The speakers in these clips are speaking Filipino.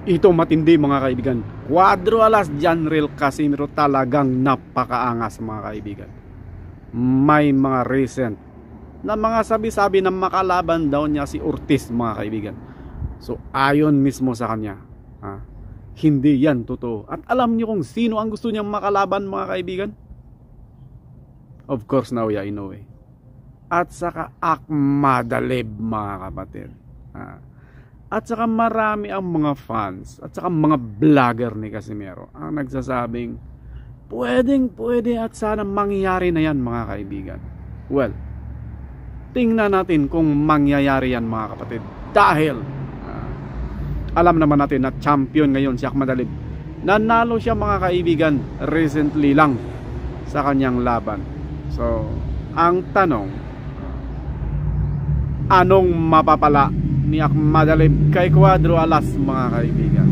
Ito matindi mga kaibigan. Cuadro Alas, Janriel Casimiro talagang napakaangas mga kaibigan. May mga recent na mga sabi-sabi na makalaban daw niya si Ortiz mga kaibigan. So ayon mismo sa kanya, hindi yan totoo. At alam niyo kung sino ang gusto niyang makalaban mga kaibigan? Of course, Naoya Inoue. At saka Akhmadalib mga kapatid. At saka marami ang mga fans at saka mga vlogger ni Casimiro ang nagsasabing pwede at sana mangyayari na yan mga kaibigan. Well, tingnan natin kung mangyayari yan mga kapatid. Dahil alam naman natin na champion ngayon si Akhmadalib. Nanalo siya mga kaibigan recently lang sa kanyang laban. So, ang tanong, anong mapapala ni Akhmadalib kay Cuadro Alas mga kaibigan?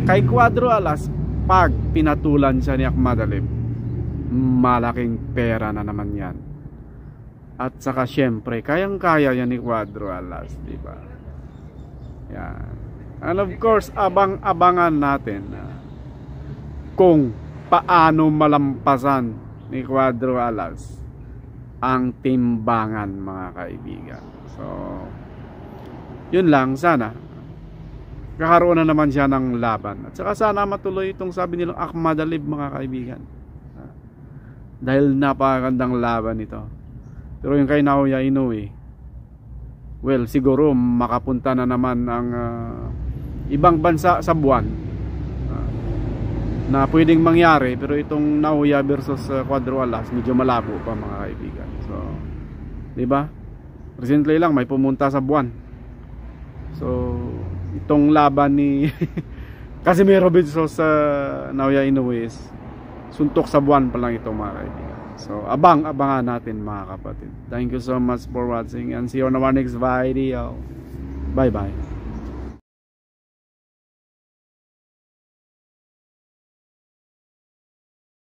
Kay Cuadro Alas, pag pinatulan siya ni Akhmadalib, malaking pera na naman yan. At saka syempre, kayang-kaya yan ni Cuadro Alas, diba? Yan. And of course, abang-abangan natin kung paano malampasan ni Cuadro Alas ang timbangan mga kaibigan. So, yun lang, sana kakaroon na naman siya ng laban. At saka sana matuloy itong sabi nilang Akhmadalib mga kaibigan. Dahil napakagandang laban ito. Pero yung kay Naoya Inoue, well, siguro makapunta na naman ang ibang bansa sa buwan na pwedeng mangyari. Pero itong Naoya versus Cuadro Alas, medyo malabo pa mga kaibigan. So, diba? Recently lang may pumunta sa buwan. So, itong laban ni Casimiro versus Naoya Inoue, suntok sa buwan pa lang ito mga kaibigan. So, abangan natin mga kapatid. Thank you so much for watching and see you on our next video. Bye bye.